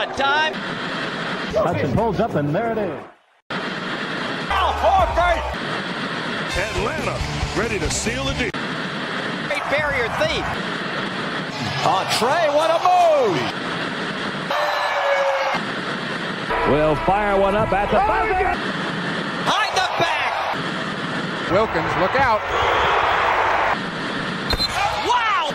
that time. Hudson pulls up, and there it is. Atlanta ready to seal the deal. Great barrier thief. On Trey, what a move! Will fire one up at the buzzer. Behind the back. Wilkins, look out. Wow!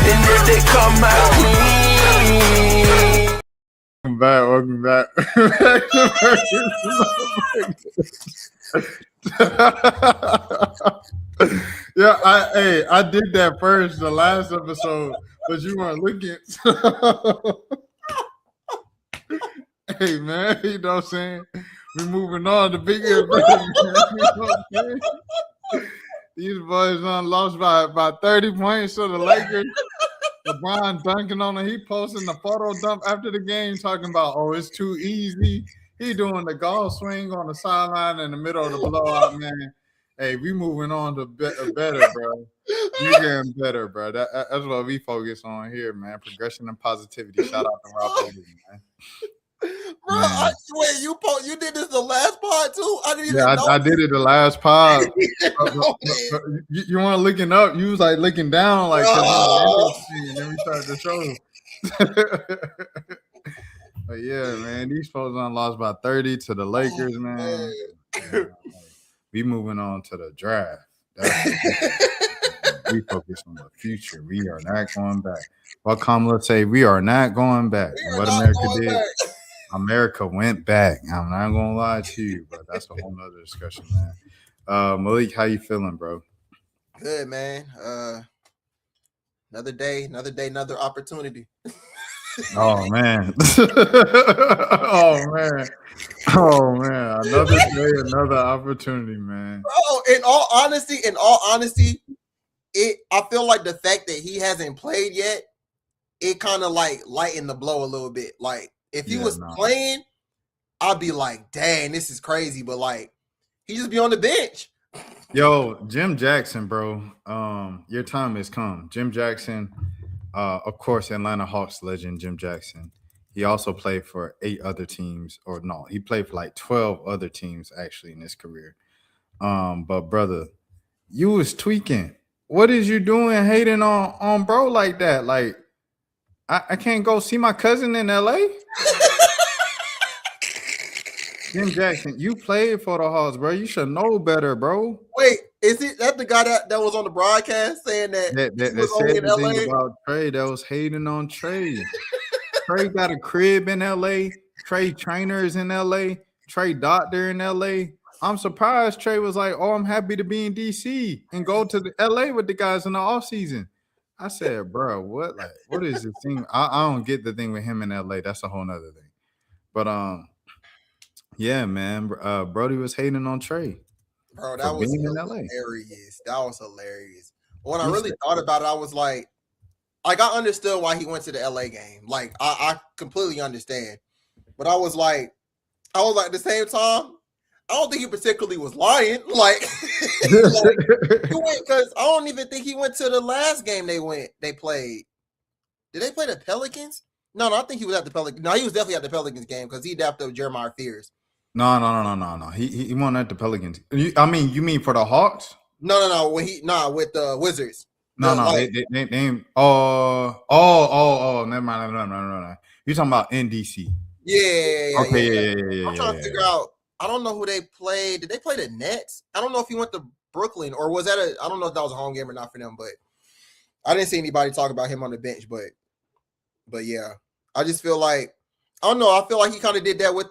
And if they come out clean. Welcome back. Yeah, I did that first the last episode, but you weren't looking. Hey man, you know what I'm saying? We're moving on to bigger. You know what I'm saying? These boys lost by 30 points to the Lakers. LeBron dunking on him. He posting the photo dump after the game talking about, oh, it's too easy. He doing the golf swing on the sideline in the middle of the blowout, man. Hey, we moving on to better, bro. We getting better, bro. That's what we focus on here, man. Progression and positivity. Shout out to Rob Hogan, man. Bro, I swear you did this the last pod too. I didn't even know. I did it the last pod. You weren't looking up. You was like looking down, like and then we started the show. But yeah, man, these folks lost by 30 to the Lakers, man. We moving on to the draft. We focus on the future. We are not going back. What Kamala say? We are not going back. What America did. Back. America went back. I'm not gonna lie to you, but that's a whole nother discussion, man. Malik, how you feeling, bro? Good, man. Another day, another opportunity. Oh man. Oh man. Another day, another opportunity, man. Bro, in all honesty, I feel like the fact that he hasn't played yet, it kind of like lightened the blow a little bit. Like if he was playing, I'd be like, dang, this is crazy. But like, he just be on the bench. Yo, Jim Jackson, bro. Your time has come. Jim Jackson, of course, Atlanta Hawks legend, Jim Jackson. He also played for 8 other teams, he played for like 12 other teams actually in his career. But brother, you was tweaking. What is you doing hating on bro like that? Like, I can't go see my cousin in LA. Jim Jackson, you played for the Hawks, bro. You should know better, bro. Wait, is that the guy that was on the broadcast saying that was only in LA? About Trey that was hating on Trey. Trey got a crib in LA. Trey Trainer is in LA. Trey Doctor in LA. I'm surprised Trey was like, oh, I'm happy to be in DC and go to the LA with the guys in the offseason. I said, bro, what is this thing? I don't get the thing with him in LA. That's a whole nother thing. But yeah, man. Brody was hating on Trey. Bro, that was hilarious. That was hilarious. When I really thought about it, I was like I understood why he went to the LA game. Like I completely understand. But I was like at the same time, I don't think he particularly was lying. Like, because I don't even think he went to the last game they played. Did they play the Pelicans? No, I think he was at the Pelicans. No, he was definitely at the Pelicans game because he adapted with Jeremiah Fears. No. He wasn't at the Pelicans. You mean for the Hawks? No. With the Wizards. No. They never mind. No. You're talking about NDC. Yeah. Okay, yeah. I'm trying to figure out. I don't know who they played. Did they play the Nets? I don't know if he went to Brooklyn or was that I don't know if that was a home game or not for them, but I didn't see anybody talk about him on the bench. But yeah, I just feel like I don't know. I feel like he kind of did that with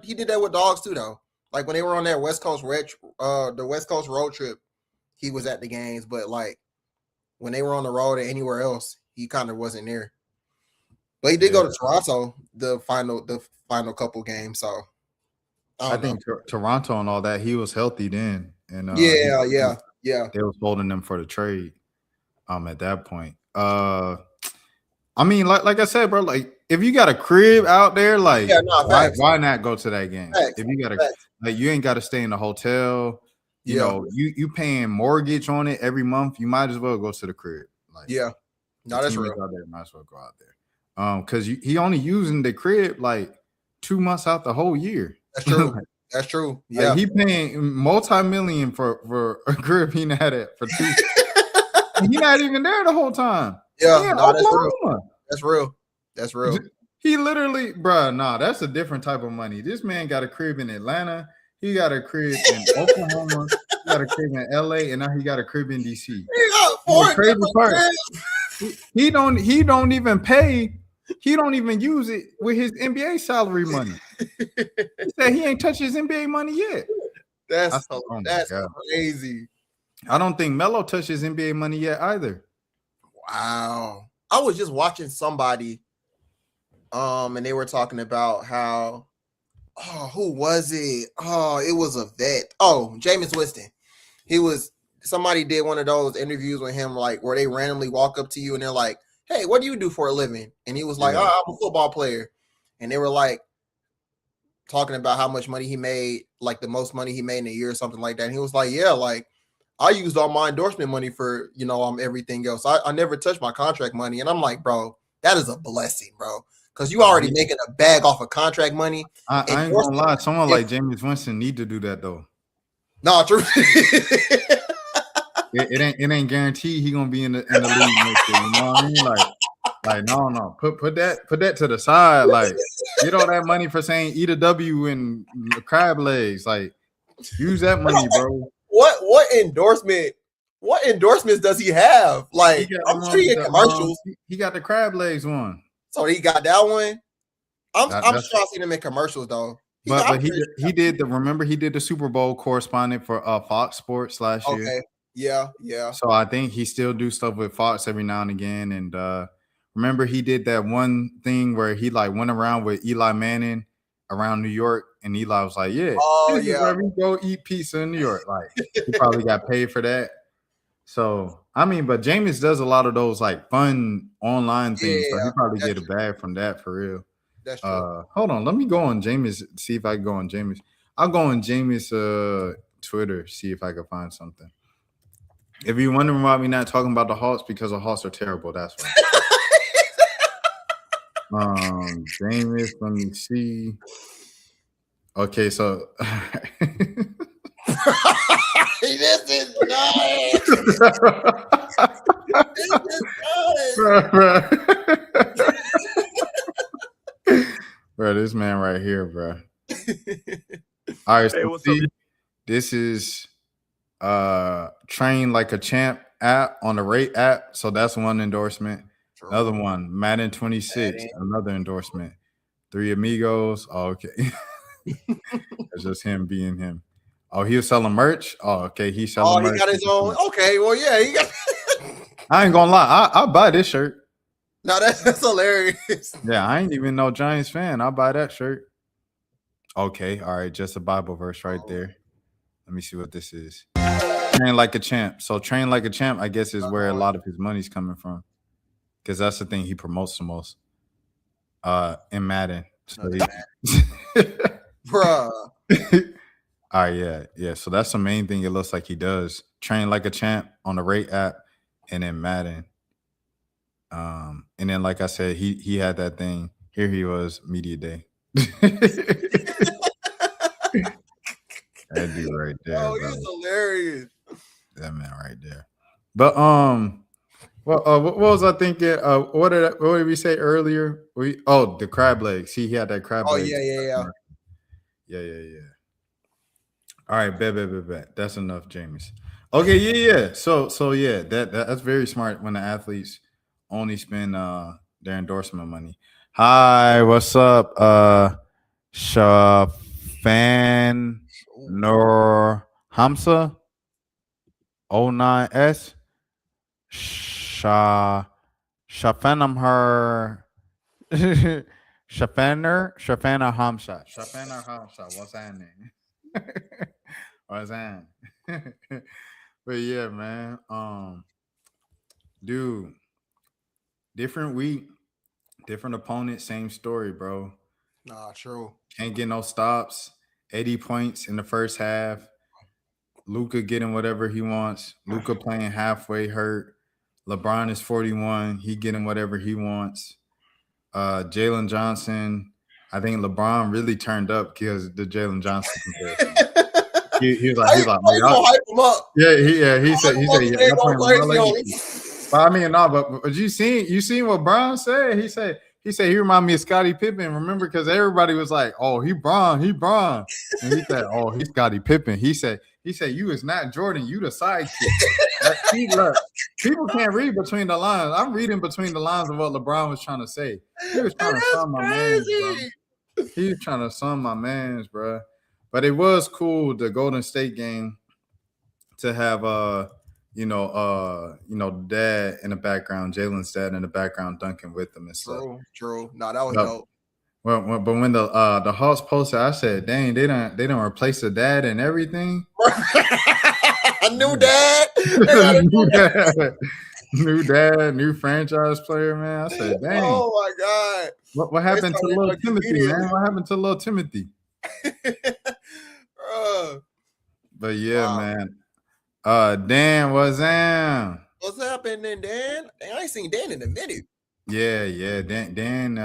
he did that with dogs too, though. Like when they were on that West Coast road trip, he was at the games, but like when they were on the road or anywhere else, he kind of wasn't there. But he did go to Toronto the final couple games, so. I think Toronto and all that, he was healthy then. And yeah. They was holding him for the trade at that point. I mean, like I said, bro, like if you got a crib out there, like why not go to that game? Facts. If you got Facts. like you ain't got to stay in the hotel, you know, you paying mortgage on it every month, you might as well go to the crib. Like no, that's real. Out there, might as well go out there. Because he only using the crib like 2 months out the whole year. That's true. That's true. Yeah, like, he paying multi-million for a crib he had it for 2. He not even there the whole time. Yeah, no, that's real. That's real. That's real. He literally, bro, nah, that's a different type of money. This man got a crib in Atlanta. He got a crib in Oklahoma. He got a crib in LA, and now he got a crib in DC. He got 4 crazy part. He don't even pay. He don't even use it with his NBA salary money. He said he ain't touched his NBA money yet. That's crazy. I don't think Melo touched his NBA money yet either. Wow. I was just watching somebody, and they were talking about how, who was it? Oh, it was a vet. Oh, Jameis Winston. Somebody did one of those interviews with him, like where they randomly walk up to you and they're like, "Hey, what do you do for a living?" And he was like, "Oh, I'm a football player." And they were like talking about how much money he made, like the most money he made in a year or something like that. And he was like, "Yeah, like I used all my endorsement money for, everything else. I never touched my contract money." And I'm like, bro, that is a blessing, bro. Because you already making a bag off of contract money. I ain't gonna lie. Someone like Jameis Winston need to do that though. No, true. it ain't guaranteed he gonna be in the league next year. You know what I mean? Like no. Put that to the side. Like get all that money for saying eat a W and crab legs. Like use that money, bro. What endorsements does he have? Like I'm sure he had commercials. He got the crab legs one. So he got that one. I'm sure I've seen him in commercials though. But he did the Super Bowl correspondent for Fox Sports last year. Okay. Yeah. So I think he still do stuff with Fox every now and again. And remember he did that one thing where he like went around with Eli Manning around New York, and Eli was like, "Yeah, where we go eat pizza in New York." Like he probably got paid for that. So I mean, but Jameis does a lot of those like fun online things. So he probably get a bag from that for real. That's true. Hold on, let me go on Jameis, see if I can go on Jameis. I'll go on Jameis Twitter, see if I can find something. If you're wondering why we not talking about the Hawks, because the Hawks are terrible, that's why. Jameis, let me see. Okay, so this is nice. Bro, this man right here, bro. All right, so see, this is Train Like a Champ app on the Rate app. So that's one endorsement. True. Another one, Madden 26, another endorsement. 3 Amigos. Oh, okay. It's just him being him. Oh, he was selling merch. Oh, okay. He's selling merch. He got his own. Okay, well, yeah, he got. I ain't gonna lie. I'll buy this shirt. No, that's hilarious. Yeah, I ain't even no Giants fan. I'll buy that shirt. Okay, all right. Just a Bible verse right there. Let me see what this is. Train Like a Champ. So Train Like a Champ, I guess, is where a lot of his money's coming from. Because that's the thing he promotes the most in Madden. So Bruh. All right, yeah. So that's the main thing it looks like he does. Train Like a Champ on the Rate app and then Madden. And then, like I said, he had that thing. Here he was, Media Day. That dude right there. Oh, he's hilarious. That man right there. But what was I thinking? What did we say earlier? The crab legs. See, he had that crab leg. Yeah. All right, bet. That's enough, Jameis. Okay, yeah. So yeah, that's very smart when the athletes only spend their endorsement money. Hi, what's up? Shafan Nur Hamza 09S. Shafanam her Shafana Hamza. What's that name? What's that? But yeah, man. Dude, different week, Different opponent, same story, bro. Nah, true. Can't get no stops. 80 points in the first half. Luka getting whatever he wants. Luka playing halfway hurt. LeBron is 41. He getting whatever he wants. Jalen Johnson. I think LeBron really turned up because the Jalen Johnson comparison. He was like, You gonna hype him up? He said, yeah, y'all playing with my Crazy on legacy. But I mean, no, but you seen what Bron said? He said he reminded me of Scottie Pippen. Remember, because everybody was like, oh, he Bron, and he said, oh, he's Scottie Pippen. He said you is not Jordan, you the sidekick. Look, people can't read between the lines. I'm reading between the lines of what LeBron was trying to say. He was trying to sum my mans, bro. He was trying to sum my mans, bro. But it was cool, the Golden State game, to have dad in the background, Jalen's dad in the background dunking with them and stuff. True. No, that was dope. Well, but when the Hawks posted, I said, dang, they don't replace the dad and everything. A new dad. New dad, new franchise player, man. I said, dang. Oh my God. What happened to little Timothy, man? What happened to little Timothy? But yeah, wow. Man. Dan, what's up? What's happening, Dan? I ain't seen Dan in a minute. Yeah. Dan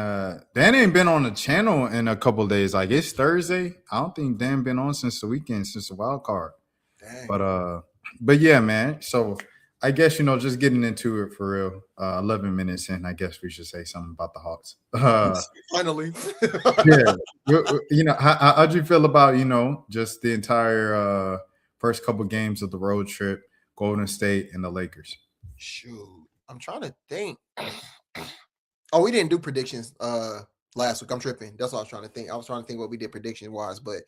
ain't been on the channel in a couple of days. Like, it's Thursday. I don't think Dan been on since the weekend, since the wild card. Dang. But yeah, man. So I guess, just getting into it for real. 11 minutes in, I guess we should say something about the Hawks. Finally. Yeah. How'd you feel about, just the entire first couple games of the road trip, Golden State and the Lakers? Shoot. I'm trying to think. Oh, we didn't do predictions last week. I'm tripping. That's what I was trying to think. I was trying to think what we did prediction wise, but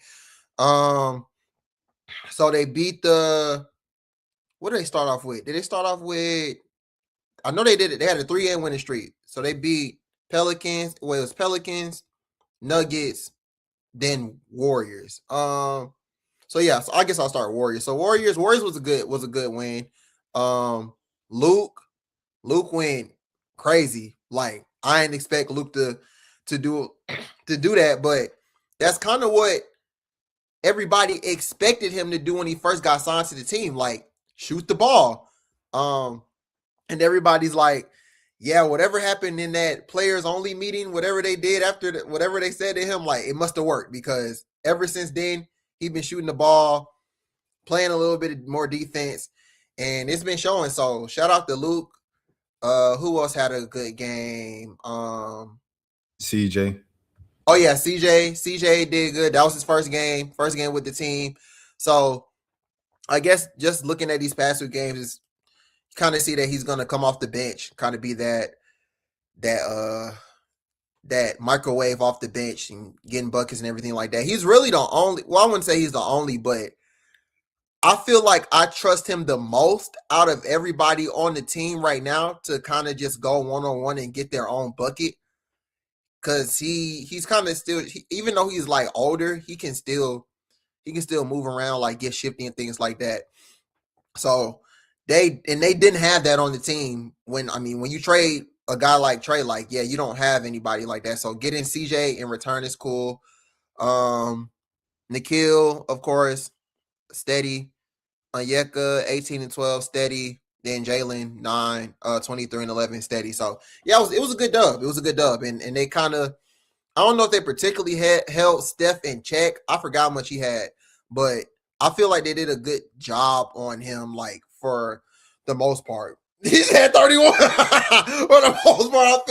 so they beat what did they start off with? Did they start off with? I know they did it. They had a 3-game winning streak. So they beat Pelicans. Well, it was Pelicans, Nuggets, then Warriors. So I guess I'll start Warriors. So Warriors was a good win. Luke went crazy. Like, I didn't expect Luke to do that, but that's kind of what everybody expected him to do when he first got signed to the team. Like, shoot the ball. And everybody's like, yeah, whatever happened in that players only meeting, whatever they did after whatever they said to him, like, it must have worked, because ever since then he's been shooting the ball, playing a little bit more defense, and it's been showing. So shout out to Luke. Who else had a good game? CJ. Oh yeah, CJ did good. That was his first game with the team. So I guess just looking at these past 2 games, is kind of see that he's gonna come off the bench, kind of be that microwave off the bench and getting buckets and everything like that. He's really the only. Well, I wouldn't say he's the only, but I feel like I trust him the most out of everybody on the team right now to kind of just go one-on-one and get their own bucket. Because he's kind of still, even though he's like older, he can still move around, like get shifty and things like that. So they didn't have that on the team. When you trade a guy like Trey, like, yeah, you don't have anybody like that. So getting CJ in return is cool. Nikhil, of course, steady. Onyeka, 18 and 12, steady. Then Jalen, 9, 23 and 11, steady. So yeah, it was a good dub. It was a good dub. And they kind of, I don't know if they particularly held Steph in check. I forgot how much he had, but I feel like they did a good job on him, like, for the most part. He had 31 for the most part.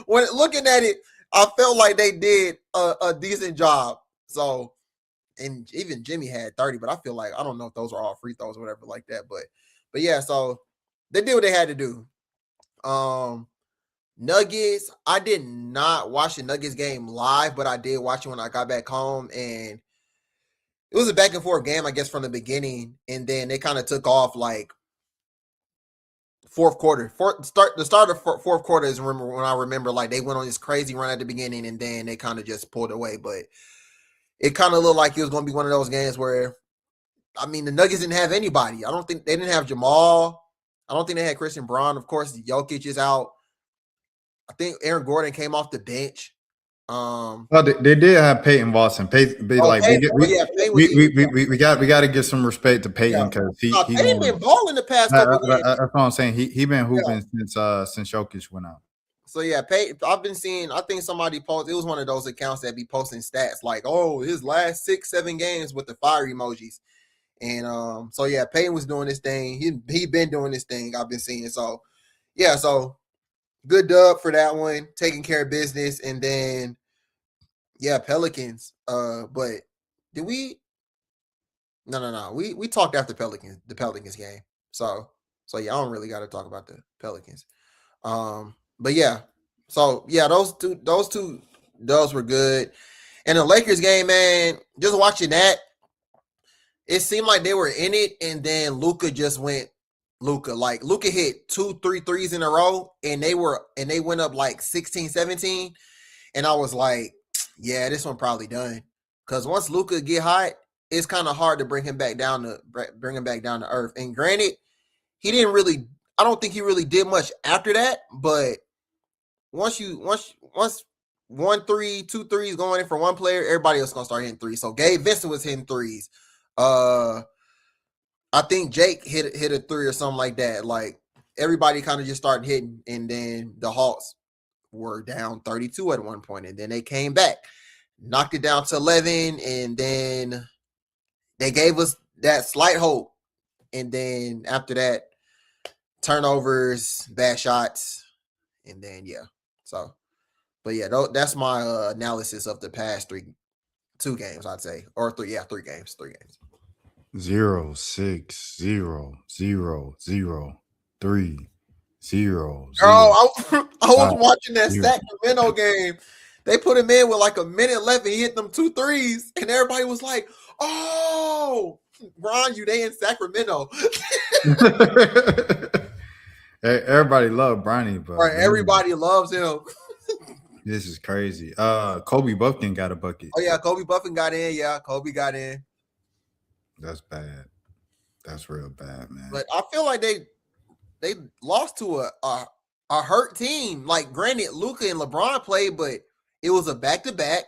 When looking at it, I felt like they did a decent job. So, and even Jimmy had 30, but I feel like, I don't know if those are all free throws or whatever like that. But yeah, so they did what they had to do. Nuggets, I did not watch the Nuggets game live, but I did watch it when I got back home, and it was a back and forth game, I guess, from the beginning, and then they kind of took off like fourth quarter. The start of fourth quarter is when I remember like they went on this crazy run at the beginning, and then they kind of just pulled away. But it kind of looked like it was going to be one of those games where, the Nuggets didn't have anybody. I don't think they didn't have Jamal. I don't think they had Christian Braun. Of course, Jokic is out. I think Aaron Gordon came off the bench. Well, they did have Peyton Boston. Peyton, we got to give some respect to Peyton because he Peyton been balling the past couple games. That's what I'm saying. He been hooping since Jokic went out. So yeah, Peyton. I've been seeing. I think somebody posted. It was one of those accounts that be posting stats like, "Oh, his last 6-7 games with the fire emojis." And so yeah, Peyton was doing this thing. He been doing this thing. I've been seeing. So yeah, so good dub for that one, taking care of business, and then yeah, Pelicans. But did we? No. We talked after the Pelicans game. So yeah, I don't really got to talk about the Pelicans. But yeah, so yeah, those two dubs were good. And the Lakers game, man, just watching that, it seemed like they were in it, and then Luka just went Luka. Like Luka hit 2-3 threes in a row, and they went up like 16-17. And I was like, yeah, this one probably done. Because once Luka get hot, it's kind of hard to bring him back down to earth. And granted, I don't think he really did much after that. But once 1 3, 2 threes going in for one player, everybody else gonna start hitting threes. So Gabe Vincent was hitting threes. I think Jake hit a three or something like that. Like everybody kind of just started hitting, and then the Hawks were down 32 at one point, and then they came back, knocked it down to 11, and then they gave us that slight hope. And then after that, turnovers, bad shots, and then yeah. So, but yeah, that's my analysis of the past 2 games, I'd say, or 3 games. 0, 6, 0, 0, 0, 3, 0. Oh, I was watching that Sacramento game. They put him in with like a minute left, and he hit them 2 threes, and everybody was like, "Oh, Ron, they in Sacramento." Everybody loved Bronny, but everybody loves him. This is crazy. Kobe Buffkin got a bucket. Oh yeah, Kobe Buffkin got in. Yeah, Kobe got in. That's bad. That's real bad, man. But I feel like they lost to a hurt team. Like, granted, Luka and LeBron played, but it was a back-to-back.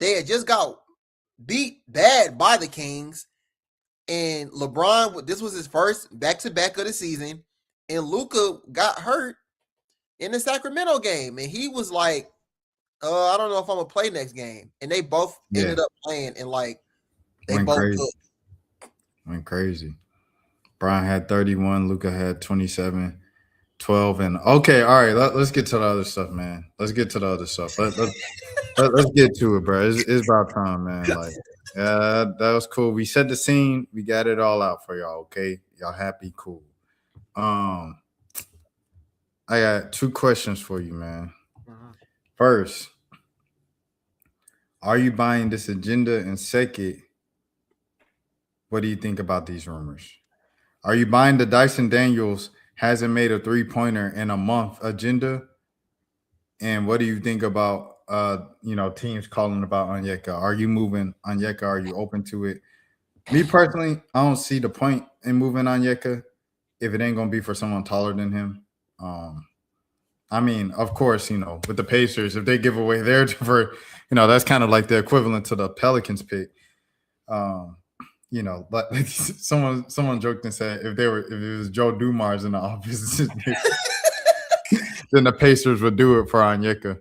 They had just got beat bad by the Kings, and LeBron, this was his first back-to-back of the season, and Luka got hurt in the Sacramento game, and he was like, I don't know if I'm gonna play next game. And they both ended up playing, and like they went both crazy. Went crazy. Brian had 31, Luka had 27, 12, and okay, all right. Let's get to the other stuff, man. Let's get to the other stuff. Let's get to it, bro. It's about time, man. Like, yeah, that was cool. We set the scene. We got it all out for y'all. Okay, y'all happy? Cool. I got 2 questions for you, man. First, are you buying this agenda? And second, what do you think about these rumors? Are you buying the Dyson Daniels hasn't made a 3-pointer in a month agenda? And what do you think about teams calling about Onyeka? Are you moving Onyeka? Are you open to it? Me personally, I don't see the point in moving Onyeka if it ain't gonna be for someone taller than him. I mean, of course, with the Pacers, if they give away their for, that's kind of like the equivalent to the Pelicans pick. Like someone joked and said if it was Joe Dumars in the office, then the Pacers would do it for Onyeka.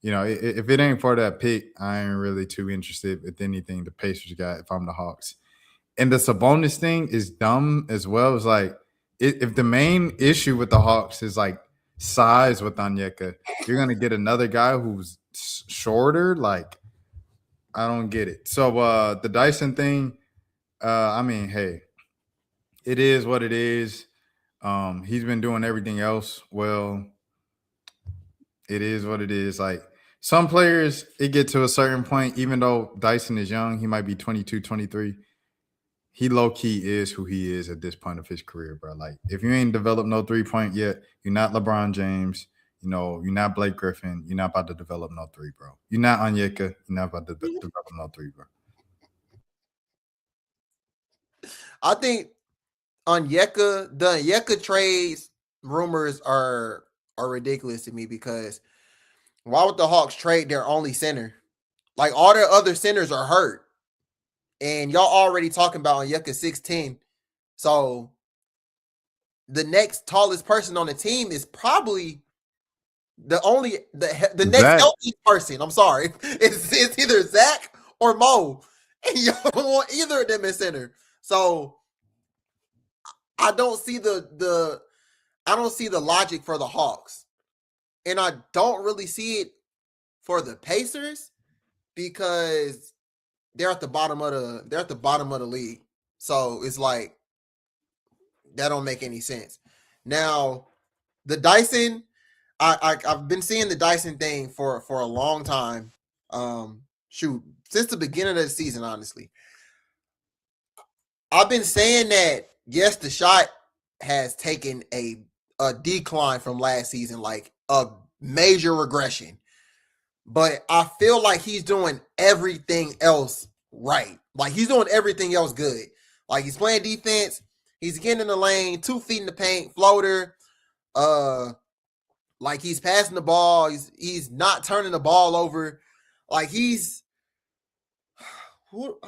If it ain't for that pick, I ain't really too interested with anything the Pacers got if I'm the Hawks. And the Sabonis thing is dumb as well. It's like if the main issue with the Hawks is like size with Onyeka, you're gonna get another guy who's shorter. Like, I don't get it. So the Dyson thing, I mean, hey, it is what it is. He's been doing everything else well. It is what it is. Like, some players, it get to a certain point, even though Dyson is young, he might be 22, 23. He low-key is who he is at this point of his career, bro. Like, if you ain't developed no 3-point yet, you're not LeBron James. You're not Blake Griffin. You're not about to develop no 3, bro. You're not Onyeka. You're not about to develop no 3, bro. I think the Onyeka trades rumors are are ridiculous to me because why would the Hawks trade their only center? Like all their other centers are hurt. And y'all already talking about Onyeka 6'10". So the next tallest person on the team is probably the next healthy person. I'm sorry. It's either Zach or Mo. And y'all don't want either of them in center. So I don't see the logic for the Hawks. And I don't really see it for the Pacers because they're at the bottom of the league. So it's like that don't make any sense. Now, the Dyson, I've been seeing the Dyson thing for a long time. Since the beginning of the season, honestly. I've been saying that yes, the shot has taken a decline from last season, like a major regression. But I feel like he's doing everything else right. Like he's doing everything else good. Like he's playing defense, he's getting in the lane, 2 feet in the paint, floater. Like he's passing the ball, he's not turning the ball over. Like I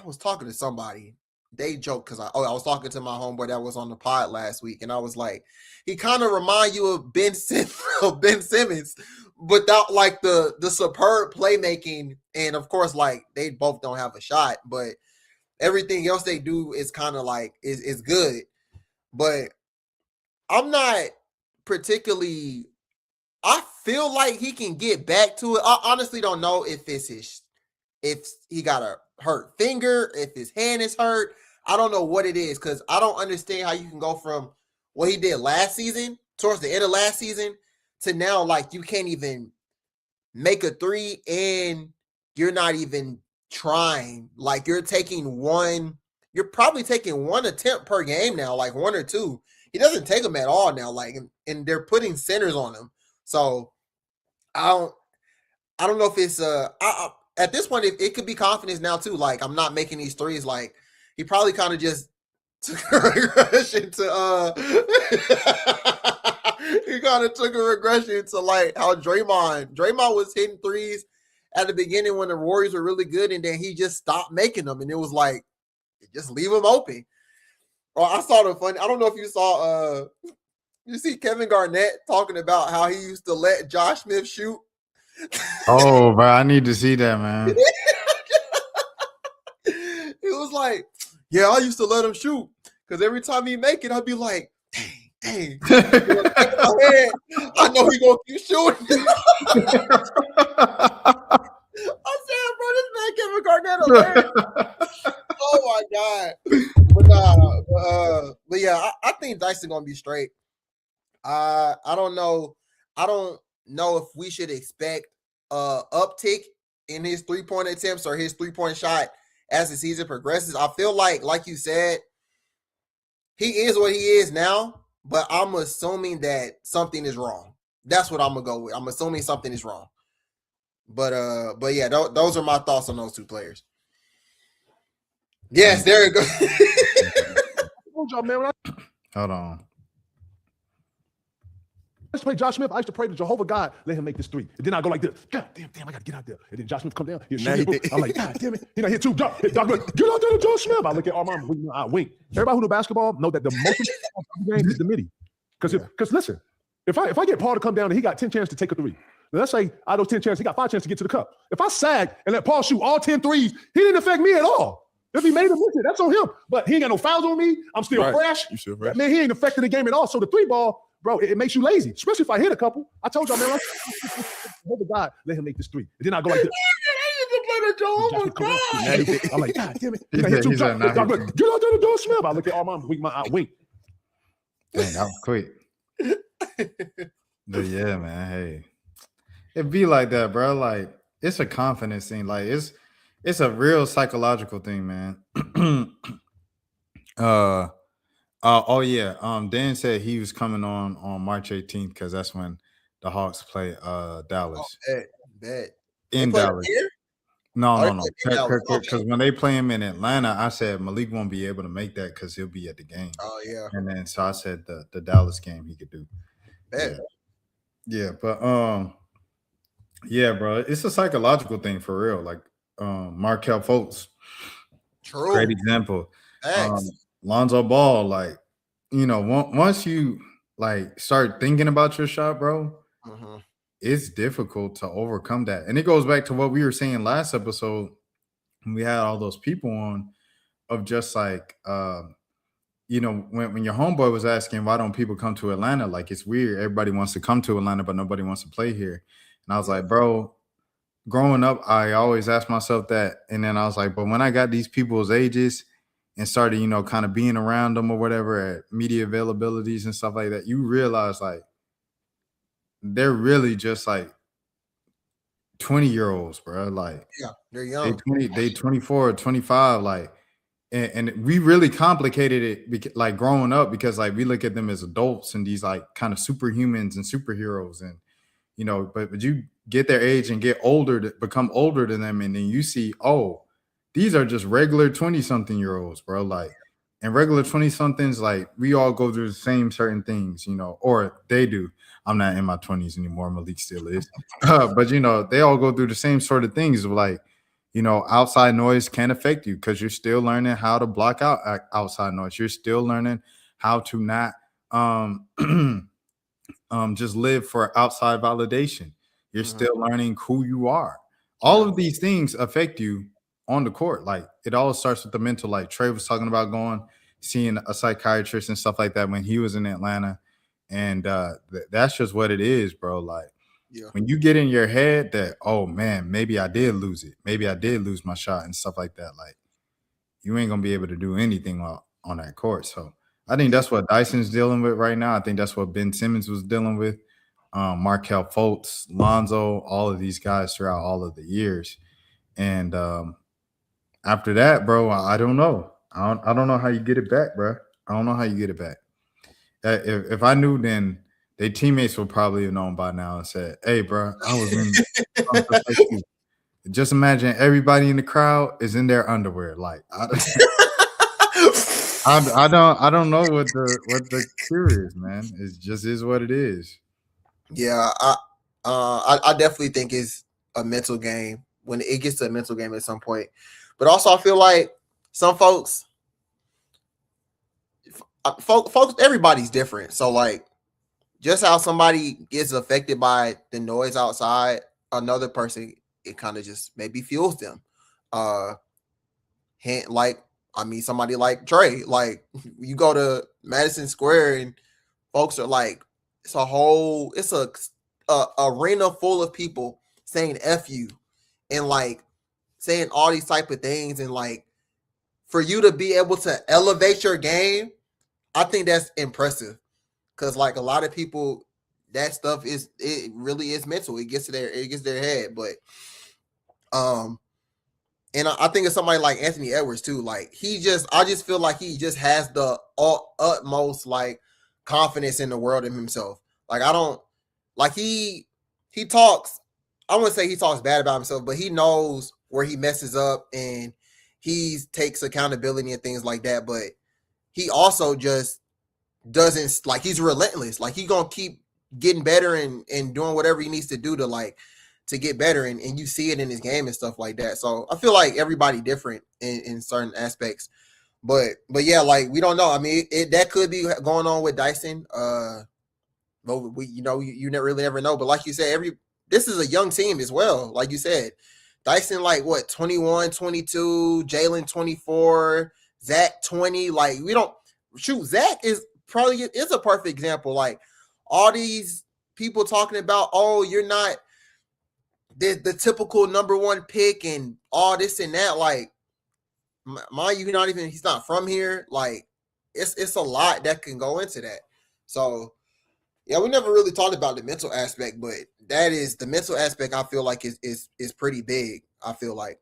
was talking to somebody. They joked because I was talking to my homeboy that was on the pod last week, and I was like, he kind of remind you of Ben Simmons, without like the superb playmaking, and of course, like they both don't have a shot, but everything else they do is kind of like is good. But I'm not particularly. I feel like he can get back to it. I honestly don't know if he got a hurt finger, if his hand is hurt. I don't know what it is because I don't understand how you can go from what he did last season, towards the end of last season, to now like you can't even make a three and you're not even trying. Like you're probably taking one attempt per game now, like 1 or 2. He doesn't take them at all now, like and they're putting centers on him. So I don't know if it's at this point it could be confidence now too. Like I'm not making these threes. Like he probably kind of just took a regression to he kind of took a regression to like how Draymond was hitting threes at the beginning when the Warriors were really good, and then he just stopped making them, and it was like just leave them open. Or I saw the funny. I don't know if you saw you see Kevin Garnett talking about how he used to let Josh Smith shoot. Oh, bro, I need to see that, man. It was like, yeah, I used to let him shoot because every time he make it, I'd be like, dang. I know he gonna keep shooting. I said, bro, this man Kevin Garnett hilarious. Oh my god. But yeah, I think Dyson gonna be straight. I don't know. I don't know if we should expect uptick in his 3-point attempts or his 3-point shot as the season progresses. I feel like you said, he is what he is now, but I'm assuming that something is wrong. That's what I'm gonna go with. I'm assuming something is wrong. But yeah, those are my thoughts on those 2 players. Yes, there you go. Hold on. Let's play Josh Smith. I used to pray to Jehovah God, let him make this 3. And then I go like this. God damn, I gotta get out there. And then Josh Smith come down. I'm like, God damn it. He hit 2 jump. Get out there to Josh Smith. I look at Armand, I wink. Everybody who know basketball know that the most important game is the midi. Because listen, if I get Paul to come down and he got 10 chances to take a 3. Let's say out of those 10 chances, he got 5 chances to get to the cup. If I sag and let Paul shoot all 10 threes, he didn't affect me at all. If he made them miss it, that's on him. But he ain't got no fouls on me. I'm still fresh. You still fresh. Man, he ain't affected the game at all. So the 3 ball, bro, it makes you lazy, especially if I hit a couple. I told y'all, man, God, let him make this 3. And then I go like this. I'm like, God damn it. Get out there to Josh Smith. I look at Armand, I wink. Dang, that was quick. But yeah, man, hey. It be like that, bro. Like, it's a confidence thing. Like, it's a real psychological thing, man. Dan said he was coming on March 18th because that's when the Hawks play Dallas. Bet. In Dallas. No. Because Because when they play him in Atlanta, I said Malik won't be able to make that because he'll be at the game. Oh, yeah. And then so I said the Dallas game he could do. Bet. Yeah. Yeah, but yeah, bro, it's a psychological thing for real. Like Markel Fultz, great True. example. Thanks. Lonzo Ball, like once you like start thinking about your shot, bro, Hmm. it's difficult to overcome that. And it goes back to what we were saying last episode when we had all those people on of just like when your homeboy was asking why don't people come to Atlanta, like it's weird, everybody wants to come to Atlanta but nobody wants to play here. And I was Yeah. like, bro, growing up I always asked myself that, and then I was like, but when I got these people's ages and started kind of being around them or whatever at media availabilities and stuff like that, you realize like they're really just like 20-year-olds, bro. Like Yeah. They're they young. 24 or 25, like, and we really complicated it like growing up, because like we look at them as adults and these like kind of superhumans and superheroes, and but you get their age and get older, to become older than them, and then you see, oh, these are just regular 20-something-year-olds, bro. Like, and regular 20-somethings, like we all go through the same certain things, or they do. I'm not in my 20s anymore. Malik still is. But they all go through the same sort of things of like, outside noise can affect you because you're still learning how to block out outside noise. You're still learning how to not just live for outside validation. You're Mhm. still learning who you are. All Yeah. of these things affect you on the court. Like it all starts with the mental. Like Trey was talking about seeing a psychiatrist and stuff like that when he was in Atlanta. And that's just what it is, bro. Like Yeah. when you get in your head that, oh man, maybe I did lose it. Maybe I did lose my shot and stuff like that. Like you ain't gonna be able to do anything on that court. So I think Yeah. that's what Dyson's dealing with right now. I think that's what Ben Simmons was dealing with. Markel Fultz, Lonzo, all of these guys throughout all of the years. And after that, bro, I don't know. I don't know how you get it back, bro. I don't know how you get it back. If I knew, then their teammates would probably have known by now and said, "Hey, bro, I was in something just like you." Just imagine everybody in the crowd is in their underwear. Like I don't know what the cure is, man. It just is what it is. Yeah. I definitely think it's a mental game when it gets to a mental game at some point. But also, I feel like some folks, everybody's different. So like, just how somebody gets affected by the noise outside, another person, it kind of just maybe fuels them. Uh, like, I mean, somebody like Trey, like you go to Madison Square and folks are like, it's a arena full of people saying "f you" and like saying all these type of things, and like for you to be able to elevate your game, I think that's impressive. Because like a lot of people, that stuff it really is mental. It gets to their head. But um, and I think it's somebody like Anthony Edwards too. Like I just feel like he just has the utmost like confidence in the world in himself. Like I don't like he talks. I wouldn't say he talks bad about himself, but he knows where he messes up and he takes accountability and things like that. But he also just doesn't, like, he's relentless. Like he gonna keep getting better and doing whatever he needs to do to like to get better, and you see it in his game and stuff like that. So I feel like everybody different in certain aspects. But yeah, like we don't know. I mean, that could be going on with Dyson. But we you never really ever know. But like you said, this is a young team as well. Like you said, Dyson like what 21, 22, Jalen 24, Zach 20. Like we don't shoot. Zach is a perfect example. Like all these people talking about, oh, you're not the typical number one pick and all this and that. Like, mind you, he's not from here. Like, it's a lot that can go into that. So, yeah, we never really talked about the mental aspect, but that is the mental aspect. I feel like is pretty big. I feel like.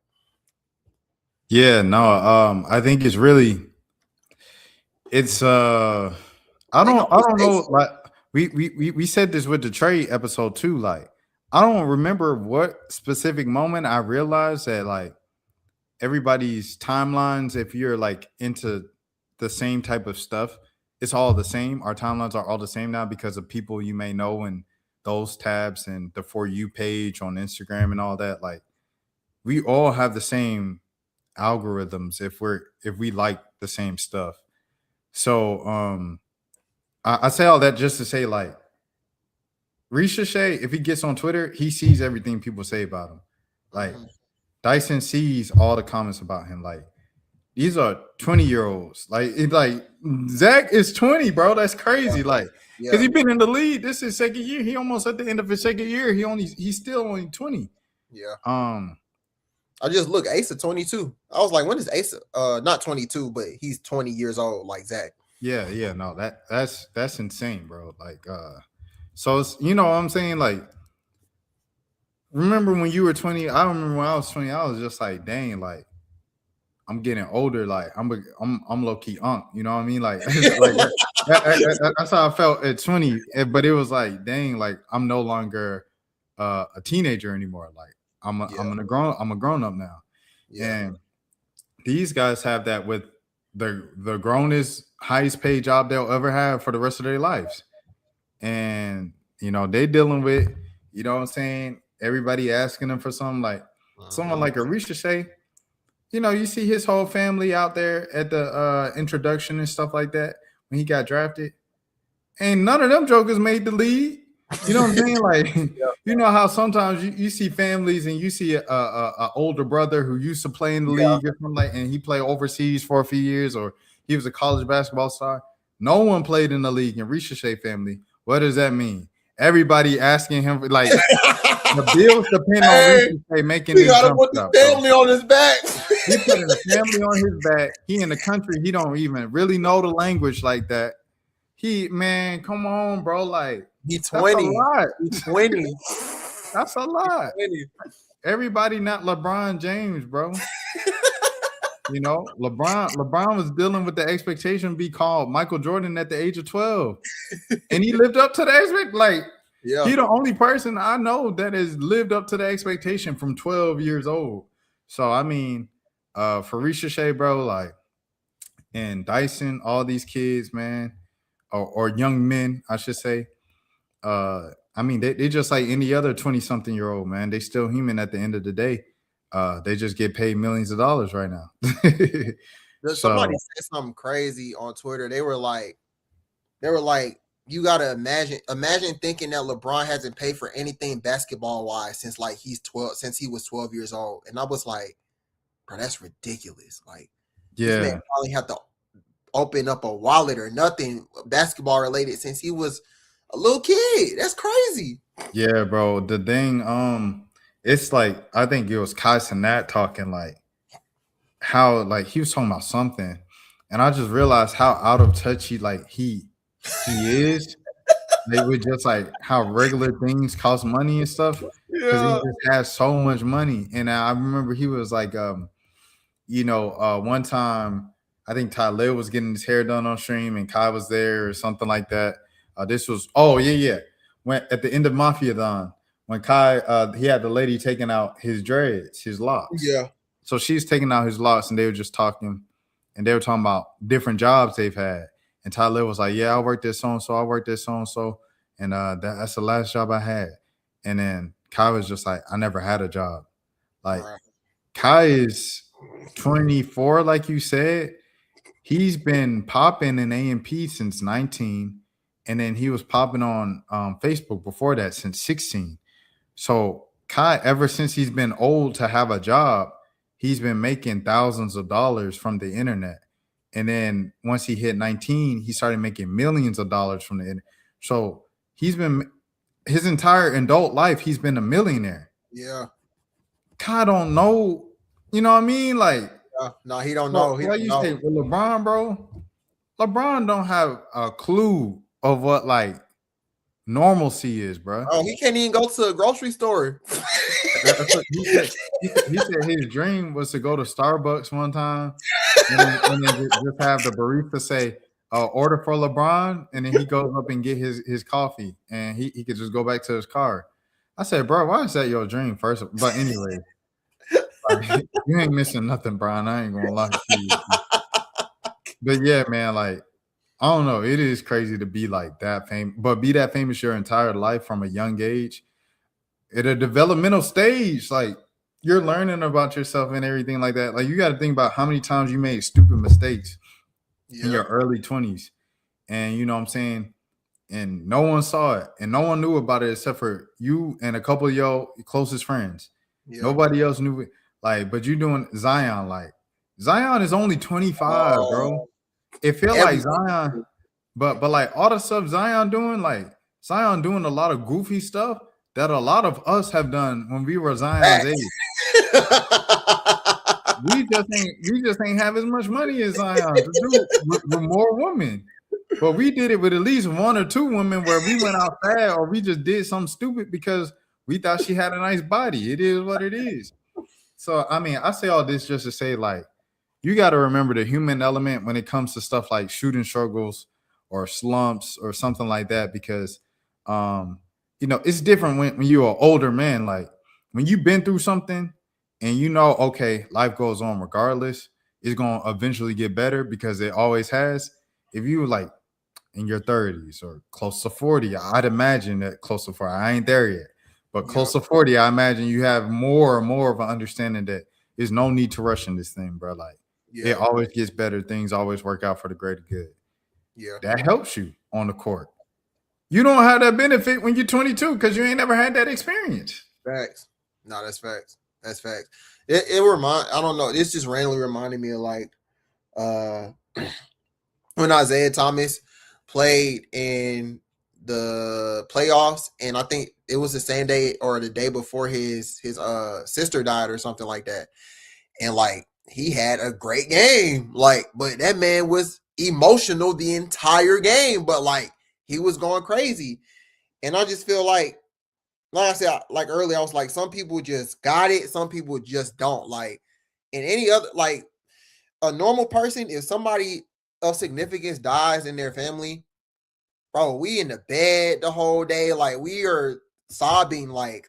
Yeah, no, I think it's I don't know, like we said this with the trade episode too. Like I don't remember what specific moment I realized that like everybody's timelines, if you're like into the same type of stuff, it's all the same. Our timelines are all the same now because of people you may know and those tabs and the For You page on Instagram and all that, like we all have the same algorithms if we like the same stuff. So I say all that just to say, like, Ricochet, if he gets on Twitter, he sees everything people say about him. Like, Dyson sees all the comments about him. Like, these are 20-year-olds. Like Zach is 20, bro. That's crazy. Like, because he's been in the league. This is second year. He almost at the end of his second year. He's still only 20. Yeah. I just look, Asa 22. I was like, when is Asa? Not 22, but he's 20 years old, like Zach. Yeah, no, that's insane, bro. Like, so it's, you know what I'm saying? Like, remember when you were 20? I remember when I was 20, I was just like, dang, like, I'm getting older. Like, I'm low key unk. You know what I mean? Like, that's how I felt at 20. But it was like, dang, like I'm no longer a teenager anymore. Like, I'm a grown up now. Yeah. And these guys have that with the grownest, highest paid job they'll ever have for the rest of their lives. And, you know, they dealing with, you know what I'm saying, everybody asking them for something. Like someone like a Ricochet, you know, you see his whole family out there at the introduction and stuff like that when he got drafted. And none of them jokers made the league. You know what I'm saying? Like, you know how sometimes you see families and you see a older brother who used to play in the league or something like, and he played overseas for a few years, or he was a college basketball star. No one played in the league in Ricochet family. What does that mean? Everybody asking him, like, the bills depend on Ricochet making this jump put the family on his back. He putting the family on his back. He in the country, he don't even really know the language like that. Man, come on, bro. Like, he's 20. He's 20. That's a lot. 20. Everybody not LeBron James, bro. You know, LeBron was dealing with the expectation to be called Michael Jordan at the age of 12. And he lived up to the expectation. Like, he the only person I know that has lived up to the expectation from 12 years old. So, I mean, for Ricochet, bro, like, and Dyson, all these kids, man, or young men, I should say. I mean, they just like any other 20-something-year-old, man. They still human at the end of the day. They just get paid millions of dollars right now. Somebody said something crazy on Twitter. They were like, you gotta imagine thinking that LeBron hasn't paid for anything basketball wise since he was 12 years old. And I was like, bro, that's ridiculous. Like, this man probably have to open up a wallet or nothing basketball related since he was a little kid. That's crazy. Yeah, bro. The thing, it's like, I think it was Kai Cenat talking, like, how, like, he was talking about something, and I just realized how out of touch he is. They were just like how regular things cost money and stuff, because he just has so much money. And I remember he was like, one time I think Tatted was getting his hair done on stream, and Kai was there or something like that. This was when at the end of Mafia Don, when Kai he had the lady taking out his dreads, his locks. Yeah. So she's taking out his locks, and they were just talking, and they were talking about different jobs they've had. And Tatted was like, "Yeah, I worked at so and so, I worked at so and so, and that's the last job I had." And then Kai was just like, "I never had a job." Like, Kai is 24, like you said. He's been popping in A&P since 19, and then he was popping on Facebook before that since 16. So Kai, ever since he's been old to have a job, he's been making thousands of dollars from the internet. And then once he hit 19, he started making millions of dollars from the internet. So he's been, his entire adult life, he's been a millionaire. Yeah. Kai don't know, you know what I mean? Like, no, he don't know. Like you say, with LeBron, bro, LeBron don't have a clue of what like normalcy is, bro. Oh, he can't even go to a grocery store. He said his dream was to go to Starbucks one time and then just have the barista say, order for LeBron, and then he goes up and get his coffee, and he could just go back to his car. I said, bro, why is that your dream first? But anyway, like, you ain't missing nothing, Brian. I ain't gonna lie to you. But yeah, man, like, I don't know. It is crazy to be like that famous, but be that famous your entire life from a young age. At a developmental stage, like you're learning about yourself and everything like that. Like you got to think about how many times you made stupid mistakes in your early 20s. And you know what I'm saying? And no one saw it and no one knew about it except for you and a couple of your closest friends. Yeah. Nobody else knew it. Like, but you doing Zion, like Zion is only 25, bro. It feel like Zion, but like all the stuff Zion doing, like Zion doing a lot of goofy stuff that a lot of us have done when we were Zion's age. we just ain't have as much money as Zion to do with more women. But we did it with at least one or two women where we went outside or we just did something stupid because we thought she had a nice body. It is what it is. So I mean, I say all this just to say, like, you got to remember the human element when it comes to stuff like shooting struggles or slumps or something like that, because you know, it's different when you're an older man. Like when you've been through something and you know, okay, life goes on regardless, it's going to eventually get better because it always has. If you like in your 30s or close to 40, I'd imagine that close to 40, I ain't there yet, but close to 40, I imagine you have more and more of an understanding that there's no need to rush in this thing, bro. Like it always gets better. Things always work out for the greater good. Yeah. That helps you on the court. You don't have that benefit when you're 22 because you ain't never had that experience. Facts. No, that's facts. That's facts. I don't know. This just randomly reminded me of like when Isaiah Thomas played in the playoffs, and I think it was the same day or the day before his sister died or something like that. And like he had a great game, like, but that man was emotional the entire game, but like he was going crazy. And I just feel like I said, like earlier, I was like, some people just got it, some people just don't. Like in any other, like a normal person, if somebody of significance dies in their family, bro, we in the bed the whole day, like we are sobbing, like,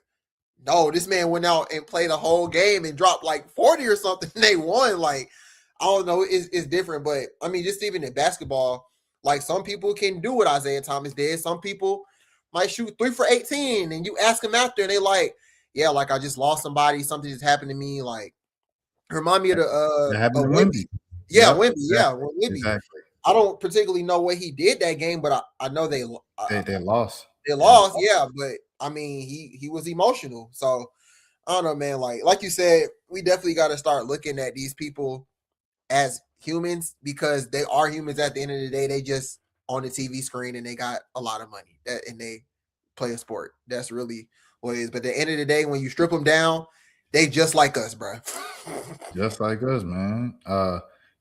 no, this man went out and played a whole game and dropped like 40 or something. And they won. Like, I don't know, it's different. But I mean, just even in basketball, like some people can do what Isaiah Thomas did. Some people might shoot 3 for 18, and you ask them after, and they like, yeah, like I just lost somebody, something just happened to me. Like, remind me of the Wemby. Yeah, yep, Wemby. Yeah, Wemby. Exactly. I don't particularly know what he did that game, but I know they lost. They lost, yeah. But I mean, he was emotional. So I don't know, man. Like you said, we definitely got to start looking at these people as humans, because they are humans at the end of the day. They just on the TV screen and they got a lot of money and they play a sport. That's really what it is. But at the end of the day, when you strip them down, they just like us, bro. Just like us, man.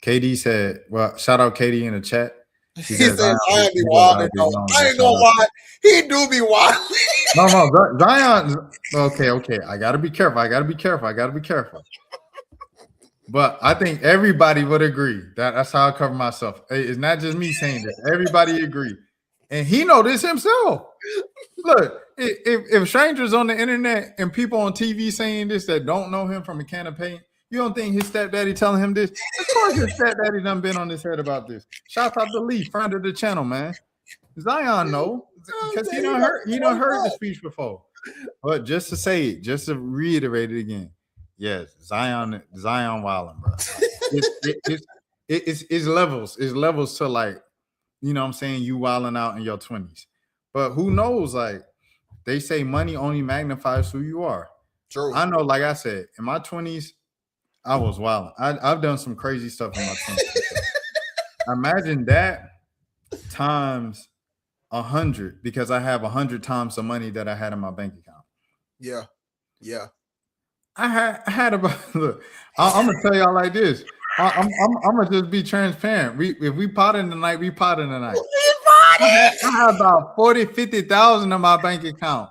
KD said, well, shout out KD in the chat. He says, I be wild. I ain't gonna lie. He do be wild. No, Zion. Okay. I gotta be careful. But I think everybody would agree that's how I cover myself. It's not just me saying this. Everybody agree. And he know this himself. Look, if strangers on the internet and people on TV saying this that don't know him from a can of paint, you don't think his stepdaddy telling him this? Of course his stepdaddy done been on his head about this. Shout out to Lee, friend of the channel, man. Zion know, because he done heard the speech before. But just to say it, just to reiterate it again, yes, Zion wilding, bro. It's levels. It's levels to, like, you know what I'm saying, you wilding out in your 20s. But who knows? Like, they say money only magnifies who you are. True. I know, like I said, in my 20s, I was wilding. I've done some crazy stuff in my 20s. Imagine that times 100, because I have 100 times the money that I had in my bank account. Yeah. I had about. Look, I'm gonna tell y'all like this. I'm gonna just be transparent. If we pot in the night, we pot in the night. I had about 40,000-50,000 in my bank account.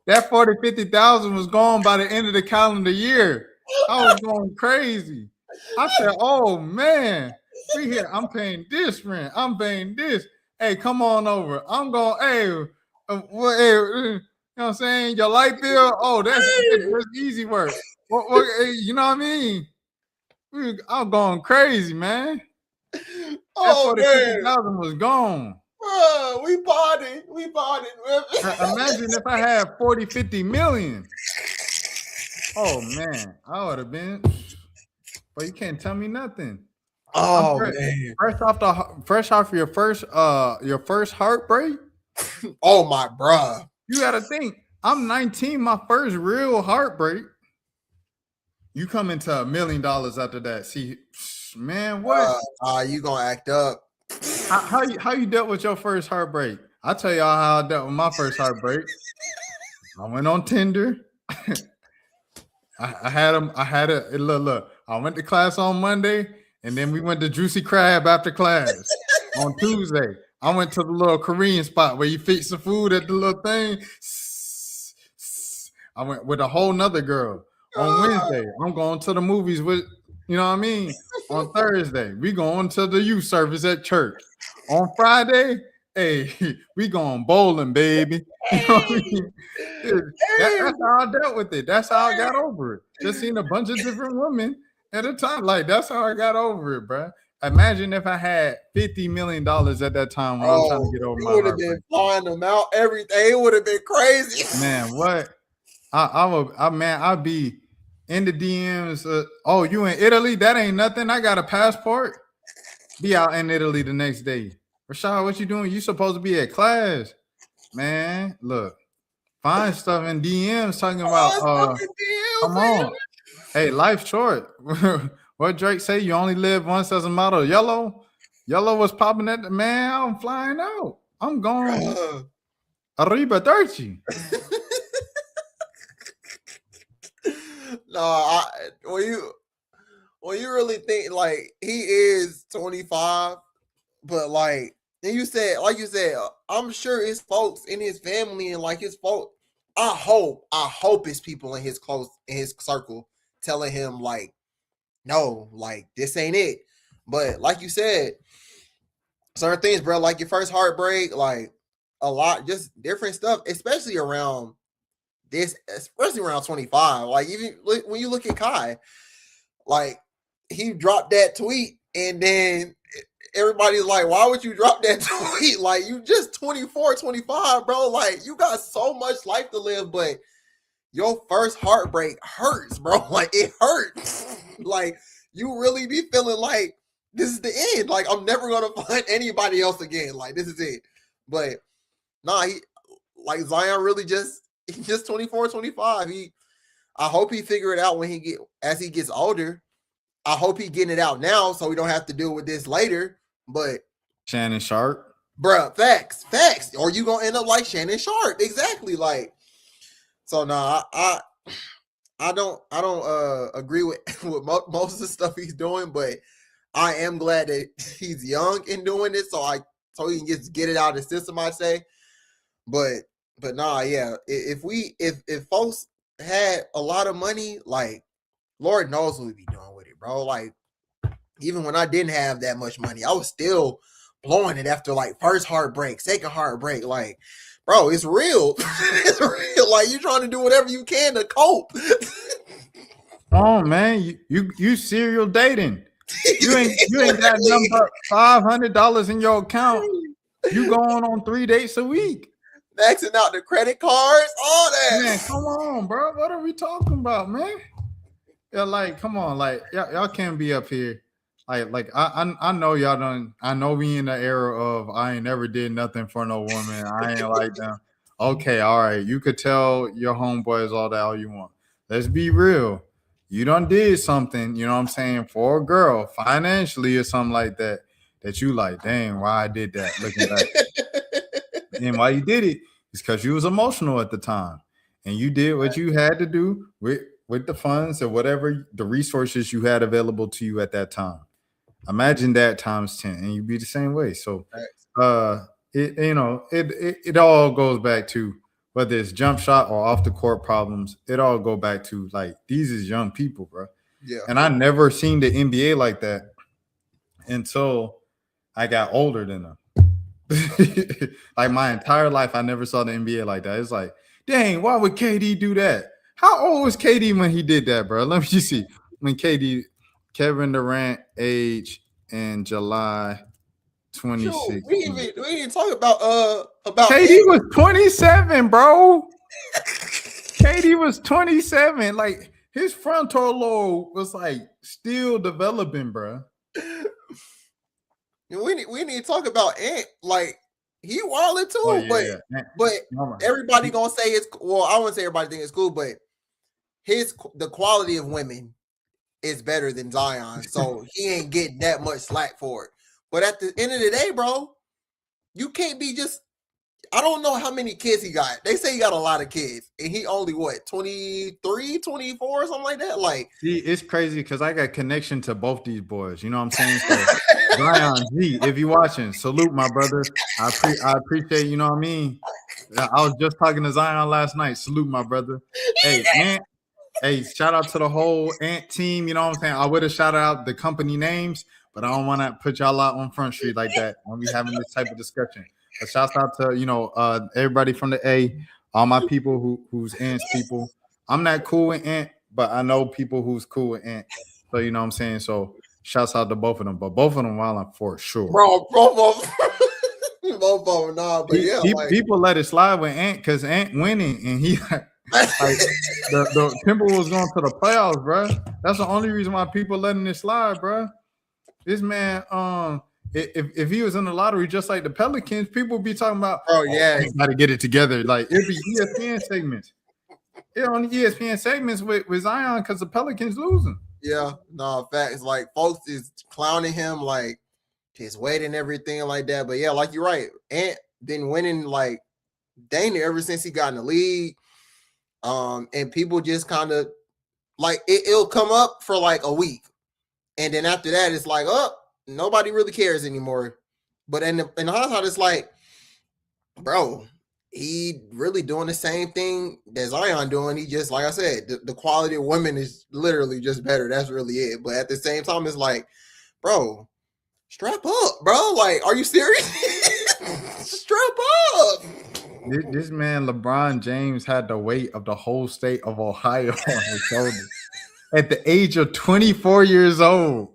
That 40,000-50,000 was gone by the end of the calendar year. I was going crazy. I said, "Oh man, we here. I'm paying this rent. I'm paying this. Hey, come on over. I'm going. Hey, you know what I'm saying? Your light bill. Oh, that's easy work. You know what I mean? I'm going crazy, man. Oh man, 40,000 was gone. bro, we bought it. Imagine if I had 40, 50 million. Oh man, I would have been. But you can't tell me nothing. Oh fresh, man. fresh off your first heartbreak. Oh my bruh. You gotta think. I'm 19, my first real heartbreak. You come into $1 million after that. See, man, what? You gonna act up? How you dealt with your first heartbreak? I'll tell y'all how I dealt with my first heartbreak. I went on Tinder. I had look. I went to class on Monday, and then we went to Juicy Crab after class on Tuesday. I went to the little Korean spot where you fix the food at the little thing. I went with a whole nother girl. On Wednesday, I'm going to the movies with, you know what I mean? On Thursday, we going to the youth service at church. On Friday, hey, we going bowling, baby. You know what I mean? That's how I dealt with it. That's how I got over it. Just seen a bunch of different women at a time. Like, that's how I got over it, bro. Imagine if I had $50 million at that time when I'm trying to get over my heartbreak. You would have been flying them out, everything. It would have been crazy. Man, what? I'd be in the DMs. Oh, you in Italy? That ain't nothing. I got a passport. Be out in Italy the next day. Rashad, what you doing? You supposed to be at class. Man, look. Find stuff in DMs talking about come on. Hey, life's short. What Drake say? You only live once as a model. Yellow was popping at the man. I'm flying out. I'm going. Arriba Dirty. No, when you really think like he is 25, but like you said, I'm sure his folks in his family and like his folks. I hope his people in his circle telling him like, no, like this ain't it. But like you said, certain things, bro, like your first heartbreak, like a lot, just different stuff, especially around 25. Like even when you look at Kai, like he dropped that tweet and then everybody's like, why would you drop that tweet? Like you just 24, 25, bro. Like you got so much life to live, but your first heartbreak hurts, bro. Like it hurts. Like you really be feeling like this is the end. Like I'm never gonna find anybody else again. Like this is it. But nah, Zion really he's just 24, 25. I hope he figure it out as he gets older. I hope he getting it out now so we don't have to deal with this later. But Shannon Sharp. Bruh, facts. Or you gonna end up like Shannon Sharp. Exactly. Like, so nah, I don't agree with most of the stuff he's doing, but I am glad that he's young in doing it, so he can just get it out of the system, I say. But nah, yeah. If folks had a lot of money, like Lord knows what we'd be doing with it, bro. Like even when I didn't have that much money, I was still blowing it after like first heartbreak, second heartbreak. Like, bro, it's real. It's real. Like you trying to do whatever you can to cope. Oh man, you serial dating. You ain't got nothing but $500 in your account. You going on 3 dates a week. Maxing out the credit cards, all that. Man, come on, bro. What are we talking about, man? Yeah, like, come on, like y'all can't be up here. Like I know y'all done. I know we in the era of I ain't never did nothing for no woman. I ain't like them. Okay, all right. You could tell your homeboys all that all you want. Let's be real. You done did something, you know what I'm saying, for a girl financially or something like that you like, dang, why I did that looking back. And why you did it is because you was emotional at the time. And you did what you had to do with the funds or whatever the resources you had available to you at that time. Imagine that times 10 and you'd be the same way. So it all goes back to whether it's jump shot or off the court problems, it all go back to like these is young people, bro. Yeah. And I never seen the NBA like that until I got older than them. Like my entire life, I never saw the NBA like that. It's like, dang, why would KD do that? How old was KD when he did that, bro? Let me just see. When Kevin Durant age in July 26. We didn't talk about KD was 27, bro. KD was 27. Like his frontal lobe was like still developing, bro. We need to talk about Ant. Like he wilding too, Oh, yeah. but everybody gonna say it's well. I wouldn't say everybody think it's cool, but the quality of women is better than Zion, so he ain't getting that much slack for it. But at the end of the day, bro, you can't be just. I don't know how many kids he got. They say he got a lot of kids, and he only what 23, 24, something like that. Like, see, it's crazy because I got connection to both these boys. You know what I'm saying? So, Zion G, if you watching, salute my brother. I appreciate. You know what I mean? I was just talking to Zion last night. Salute my brother. Hey, Ant. Hey, shout out to the whole Ant team. You know what I'm saying? I would have shouted out the company names, but I don't want to put y'all out on Front Street like that when we having this type of discussion. But shouts out to everybody from the A, all my people who's Ant's people. I'm not cool with Ant, but I know people who's cool with Ant. So you know what I'm saying? So shouts out to both of them, but both of them wilding for sure. Bro, both of them, nah, but people let it slide with Ant because Ant winning and he like the Timberwolves going to the playoffs, bro. That's the only reason why people letting it slide, bro. This man, if he was in the lottery just like the Pelicans, people would be talking about, you got to get it together. Like it'd be ESPN segments. It's on ESPN segments with Zion because the Pelicans losing. Yeah, no, facts. Like folks is clowning him, like his weight and everything like that. But yeah, like you're right. Ant been winning like dang near ever since he got in the league. And people just kind of like it'll come up for like a week, and then after that, it's like, nobody really cares anymore. But in hindsight, it's like, bro, he really doing the same thing that Zion doing. He just, like I said, the quality of women is literally just better. That's really it. But at the same time, it's like, bro, strap up, bro. Like, are you serious? Strap up. This man, LeBron James, had the weight of the whole state of Ohio on his shoulders at the age of 24 years old.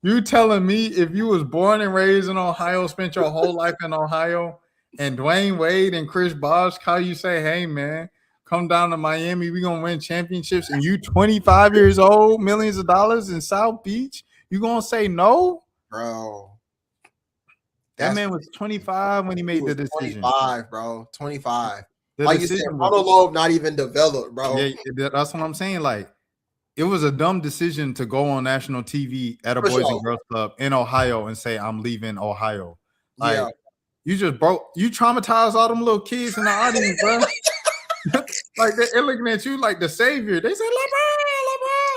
You telling me if you was born and raised in Ohio, spent your whole life in Ohio, and Dwayne Wade and Chris Bosh call you say, hey, man, come down to Miami, we going to win championships, and you 25 years old, millions of dollars in South Beach, you going to say no? Bro. That man was 25 when he made the decision. 25, bro. 25. Like you said, frontal lobe not even developed, bro. Yeah, that's what I'm saying. Like, it was a dumb decision to go on national TV at a Boys and Girls Club in Ohio and say, I'm leaving Ohio. Like, you traumatized all them little kids in the audience, bro. Like, they're looking at you like the savior. They say,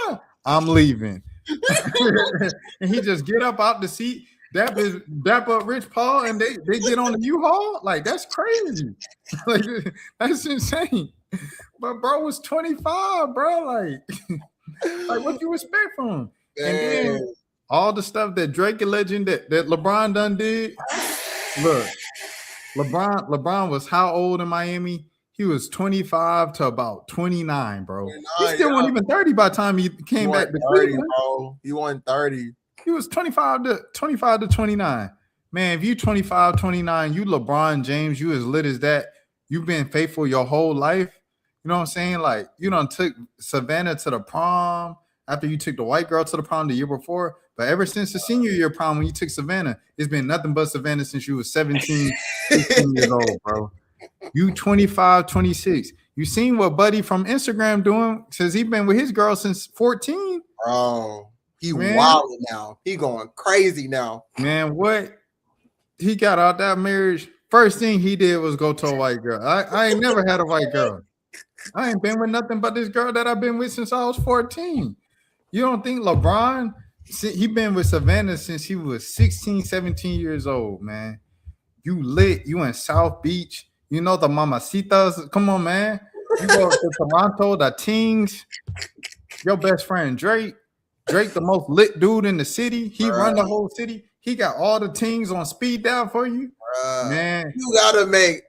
LeBron, I'm leaving. And he just get up out the seat. Dap up Rich Paul and they get on the U-Haul. Like, that's crazy. Like, that's insane. But bro was 25, bro. Like what you expect from him? And then all the stuff that Drake and Legend that LeBron done did. Look, LeBron was how old in Miami? He was 25 to about 29, bro. He still wasn't even 30 by the time he came back to Cleveland. Bro. He won 30. He was 25 to 29. Man, if you 25, 29, you LeBron James, you as lit as that. You've been faithful your whole life. You know what I'm saying? Like, you done took Savannah to the prom after you took the white girl to the prom the year before. But ever since the senior year prom, when you took Savannah, it's been nothing but Savannah since you was 17, 16 years old, bro. You 25, 26. You seen what Buddy from Instagram doing? Says he been with his girl since 14. Bro. He wilding now. He going crazy now. Man, what? He got out that marriage. First thing he did was go to a white girl. I ain't never had a white girl. I ain't been with nothing but this girl that I've been with since I was 14. You don't think LeBron, he been with Savannah since he was 16, 17 years old, man. You lit. You in South Beach. You know the mamacitas. Come on, man. You go to Toronto, the Tings. Your best friend, Drake. Drake, the most lit dude in the city. He run the whole city. He got all the teams on speed dial for you. Man. You gotta make,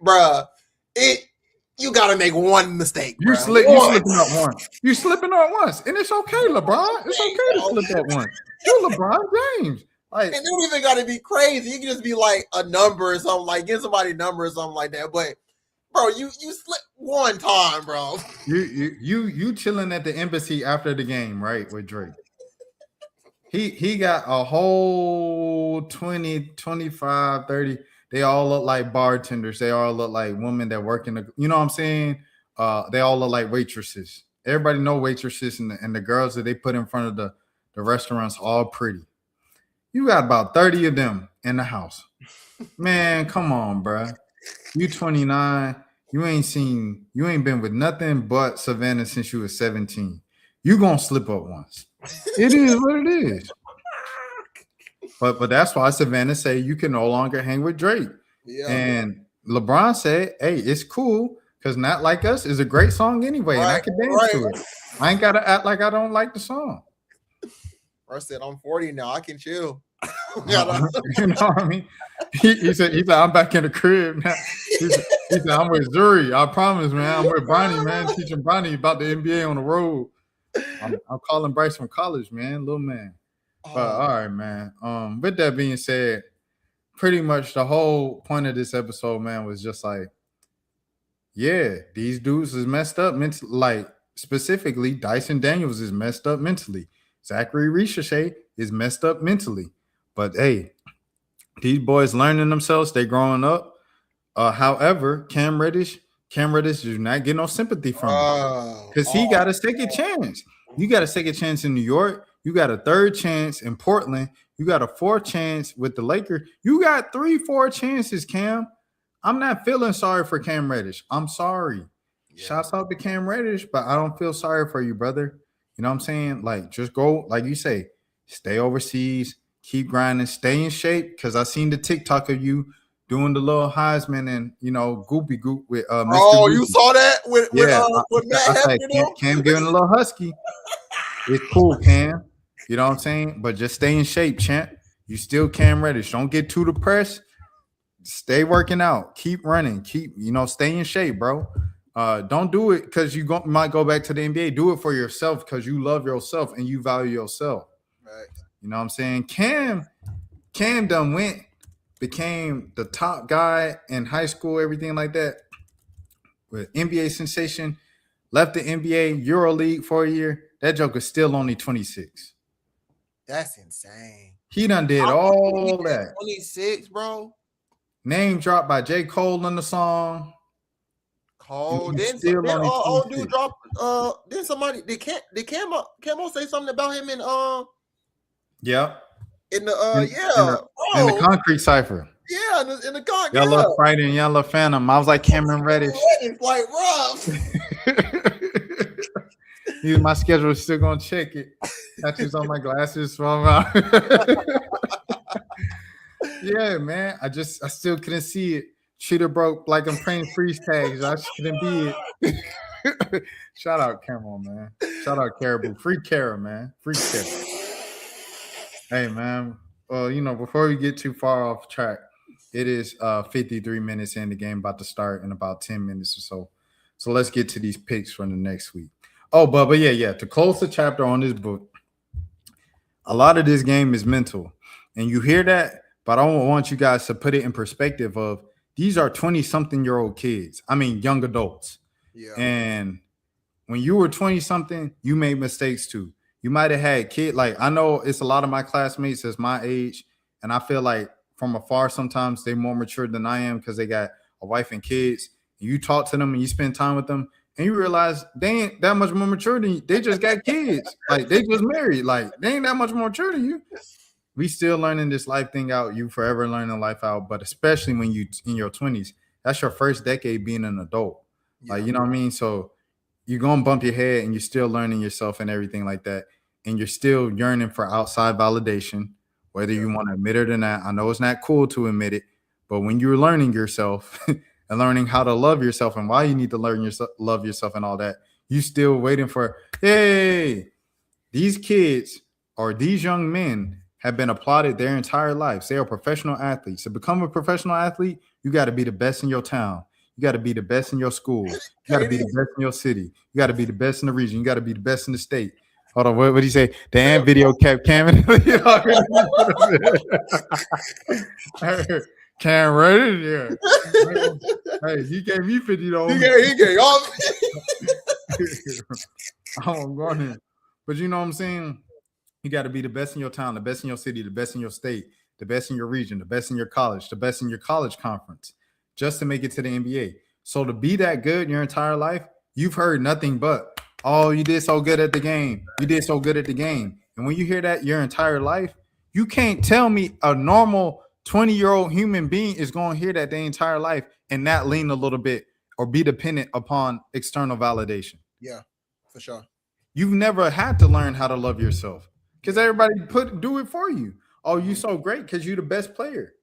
you gotta make one mistake. You slipping up once. You slipping up once. And it's okay, LeBron. It's okay to slip up once. You're LeBron James. Like, it don't even got to be crazy. You can just be like a number or something, like give somebody a number or something like that. But bro, you slipped one time, bro. You chilling at the embassy after the game, right? With Drake. He got a whole 20, 25, 30. They all look like bartenders. They all look like women that work in the, you know what I'm saying? They all look like waitresses. Everybody know waitresses and the girls that they put in front of the restaurants all pretty. You got about 30 of them in the house. Man, come on, bro. You 29. You ain't been with nothing but Savannah since you was 17. You gonna slip up once. It is what it is. But that's why Savannah say you can no longer hang with Drake. Yeah. And LeBron said, hey, it's cool because Not Like Us is a great song anyway. And I can dance to it. I ain't gotta act like I don't like the song. I said, I'm 40 now. I can chill. You know what I mean? He said, I'm back in the crib now. He said, I'm with Zuri. I promise, man. I'm with Bonnie, man. Teaching Bonnie about the NBA on the road. I'm calling Bryce from college, man. Little man. But all right, man. With that being said, pretty much the whole point of this episode, man, was just like, yeah, these dudes is messed up mentally. Like, specifically, Dyson Daniels is messed up mentally. Zachary Ricochet is messed up mentally. But hey, these boys learning themselves, they growing up. However, Cam Reddish do not get no sympathy from him because he got a second chance. You got a second chance in New York. You got a third chance in Portland. You got a fourth chance with the Lakers. You got 3-4 chances, Cam. I'm not feeling sorry for Cam Reddish. I'm sorry. Yeah. Shouts out to Cam Reddish, but I don't feel sorry for you, brother. You know what I'm saying? Like, just go, like you say, stay overseas, keep grinding, stay in shape. Because I seen the TikTok of you doing the little Heisman and, you know, Goopy Goop with Mr. Oh, Goopy. you saw that with Matt Hefner? Cam giving a little husky. It's cool, Cam. You know what I'm saying? But just stay in shape, champ. You still Cam Reddish. Don't get too depressed. Stay working out. Keep running. Stay in shape, bro. Don't do it because you might go back to the NBA. Do it for yourself because you love yourself and you value yourself. Right. You know what I'm saying? Cam done became the top guy in high school, everything like that. With NBA sensation, left the NBA, EuroLeague for a year. That joker's still only 26. That's insane. He done did all that. 26, bro. Name dropped by J. Cole on the song. Cole. Then old dude dropped. Then somebody did Camo say something about him in Yep. In the in the Concrete Cipher. Yeah, in the Concrete. Y'all love Friday and y'all love Phantom. I was like Cameron Reddish. It's like rough. My schedule is still gonna check it. Touches on my glasses. Yeah, man. I still couldn't see it. Cheater broke like I'm praying freeze tags. I just couldn't be it. Shout out Cameron, man. Shout out Caribou. Free Cara, man. Free Cara. Hey, man. Before we get too far off track, it is 53 minutes in the game, about to start in about 10 minutes or so. So let's get to these picks for the next week. Oh, but yeah. To close the chapter on this book, a lot of this game is mental. And you hear that, but I want you guys to put it in perspective of these are 20-something-year-old kids. I mean, young adults. Yeah. And when you were 20-something, you made mistakes too. You might have had kids. Like, I know it's a lot of my classmates that's my age, and I feel like from afar sometimes they're more mature than I am because they got a wife and kids. And you talk to them and you spend time with them, and you realize they ain't that much more mature than you. They just got kids. Like, they just married. Like, they ain't that much more mature than you. We still learning this life thing out. You forever learning life out, but especially when you in your 20s, that's your first decade being an adult. Yeah. Like, you know what I mean? So you're going to bump your head and you're still learning yourself and everything like that. And you're still yearning for outside validation, whether you want to admit it or not. I know it's not cool to admit it, but when you're learning yourself and learning how to love yourself and why you need to love yourself and all that, you still waiting for, hey, these kids or these young men have been applauded their entire lives. They are professional athletes. To become a professional athlete, you got to be the best in your town. You got to be the best in your school. You got to be the best in your city. You got to be the best in the region. You got to be the best in the state. Hold on, what did you say? Dan video kept camming. Cam ready? Yeah. Hey, he gave me $50. He gave off. I'm going in. But you know what I'm saying? You got to be the best in your town, the best in your city, the best in your state, the best in your region, the best in your college, the best in your college conference, just to make it to the NBA. So to be that good your entire life, you've heard nothing but, oh, you did so good at the game. You did so good at the game. And when you hear that your entire life, you can't tell me a normal 20-year-old human being is going to hear that their entire life and not lean a little bit or be dependent upon external validation. Yeah, for sure. You've never had to learn how to love yourself because everybody do it for you. Oh, you so great because you're the best player.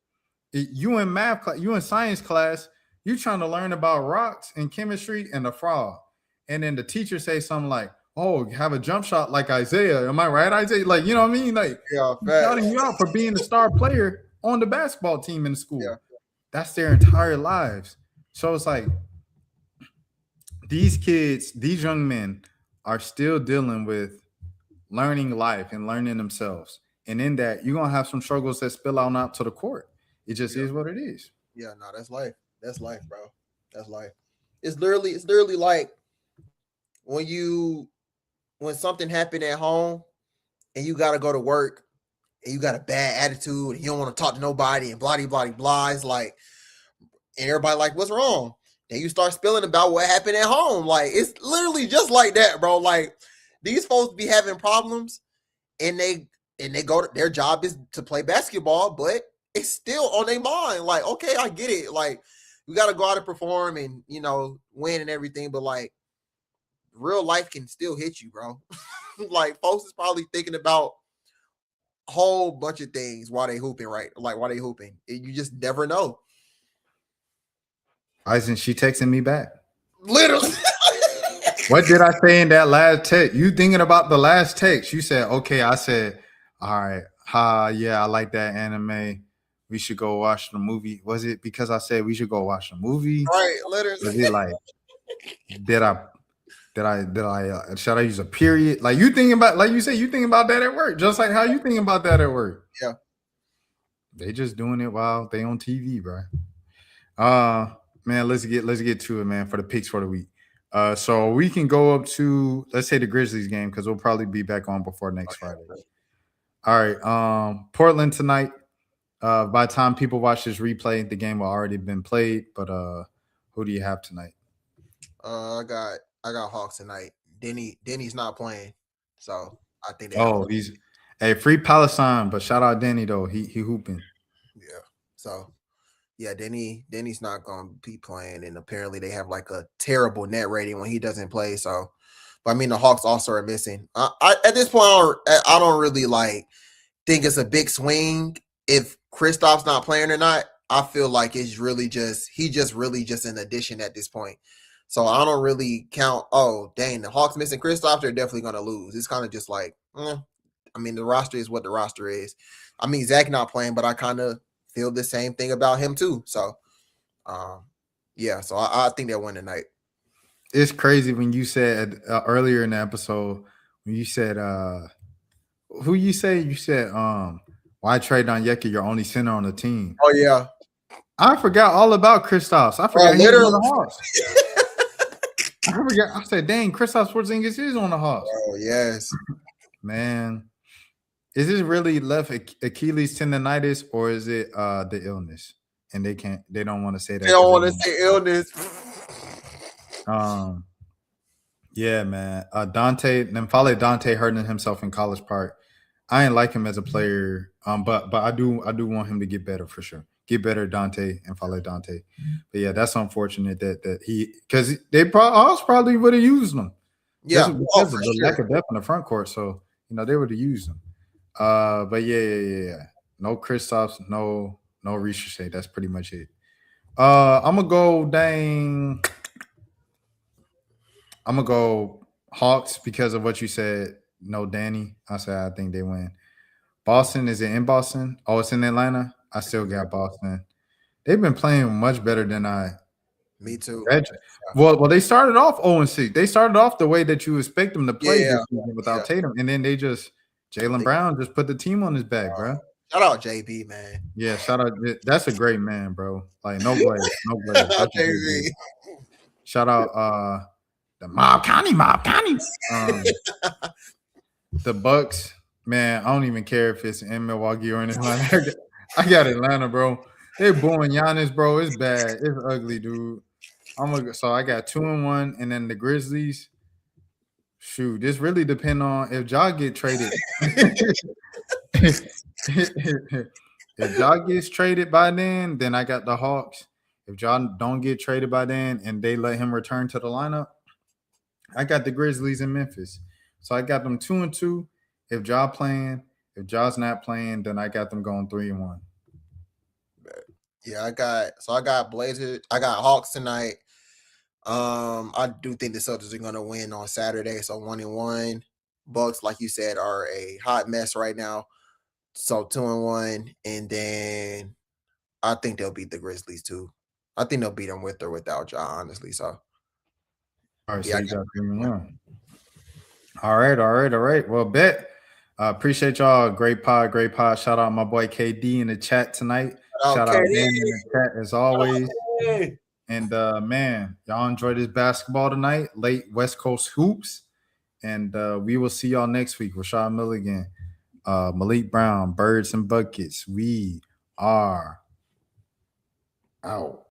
You in math class, you in science class, you trying to learn about rocks and chemistry and the frog. And then the teacher say something like, oh, have a jump shot like Isaiah. Am I right, Isaiah? Like, you know what I mean? Like, Yeah, shouting you out for being the star player on the basketball team in school. Yeah. That's their entire lives. So it's like these kids, these young men are still dealing with learning life and learning themselves. And in that, you're going to have some struggles that spill out to the court. It just is what it is. Yeah, no, that's life. That's life, bro. That's life. It's literally like when something happened at home and you got to go to work and you got a bad attitude and you don't want to talk to nobody and blah, blah, blah, blah. It's like, and everybody like, what's wrong? Then you start spilling about what happened at home. Like, it's literally just like that, bro. Like, these folks be having problems and they go to their job is to play basketball, but it's still on their mind. Like, okay, I get it. Like, you got to go out and perform and, you know, win and everything. But like, real life can still hit you, bro. Like, folks is probably thinking about a whole bunch of things while they hooping, right? Like, while they hooping. You just never know. Isn't she texting me back? Literally. What did I say in that last text? You thinking about the last text? You said, okay. I said, all right. Yeah, I like that anime. We should go watch the movie. Was it because I said we should go watch the movie? Right, literally. Was it like, should I use a period? Like you thinking about, like you said, you thinking about that at work, just like how you thinking about that at work. Yeah. They just doing it while they on TV, bro. Man, let's get to it, man, for the picks for the week. So we can go up to, let's say, the Grizzlies game because we'll probably be back on before next Friday. All right. Portland tonight. By the time people watch this replay, the game will already been played. But who do you have tonight? I got Hawks tonight. Denny's not playing, so I think. He's free Palestine, but shout out Denny though. He hooping. Yeah. So yeah, Denny's not gonna be playing, and apparently they have like a terrible net rating when he doesn't play. So, but I mean the Hawks also are missing. I at this point I don't really like think it's a big swing if Kristaps not playing or not. I feel like it's really just really just an addition at this point. So I don't really count. Oh dang, the Hawks missing Kristaps, they're definitely gonna lose. It's kind of just like, I mean the roster is what the roster is. I mean Zach not playing, but I kind of feel the same thing about him too. So, yeah. So I think they'll win tonight. It's crazy when you said earlier in the episode when you said who you say you said why trade on Yeki? You're only center on the team. Oh yeah, I forgot all about Kristaps. I forgot he was on the Hawks. I forgot. I said, dang, Kristaps Porzingis is on the Hawks. Oh yes, man. Is this really left Achilles tendonitis or is it the illness? And they don't want to say that. They don't want to say illness. Yeah, man. Nymphale Dante hurting himself in College Park. I ain't like him as a player, but I do want him to get better for sure. Get better, Nymphale Dante. But yeah, that's unfortunate that he because they probably would have used him. Yeah, because of the lack of depth in the front court. So they would have used him. But yeah. No Kristaps, no Ricochet. That's pretty much it. I'm gonna go Hawks because of what you said. No Danny. I think they win. Boston, is it in Boston? Oh, it's in Atlanta. I still got Boston. They've been playing much better than I Me too. Well, they started off 0-6. They started off the way that you expect them to play Yeah. this season without Tatum, and then Jaylen Brown just put the team on his back, bro. Shout out JB, man. Yeah, shout out. That's a great man, bro. Like no blame, no blame. Shout out JB. Shout out the Mob County. The Bucks, man. I don't even care if it's in Milwaukee or in Atlanta. I got Atlanta, bro. They're booing Giannis, bro. It's bad. It's ugly, dude. So I got 2-1, and then the Grizzlies. Shoot, this really depend on if Ja get traded. If Ja gets traded by then I got the Hawks. If Ja don't get traded by then and they let him return to the lineup, I got the Grizzlies in Memphis. So I got them 2-2. If Ja's not playing, then I got them going 3-1. Yeah, I got Blazers. I got Hawks tonight. I do think the Celtics are gonna win on Saturday. So 1-1. Bucks, like you said, are a hot mess right now. So 2-1, and then I think they'll beat the Grizzlies too. I think they'll beat them with or without Ja, honestly. So All right, yeah, so you got 3-1. All right. Well, bet. Appreciate y'all. Great pod. Shout out my boy KD in the chat tonight. Shout out Dan in the chat as always. And man, y'all enjoy this basketball tonight. Late West Coast hoops. And we will see y'all next week. Rashad Milligan, Malik Brown, Birds and Buckets. We are out.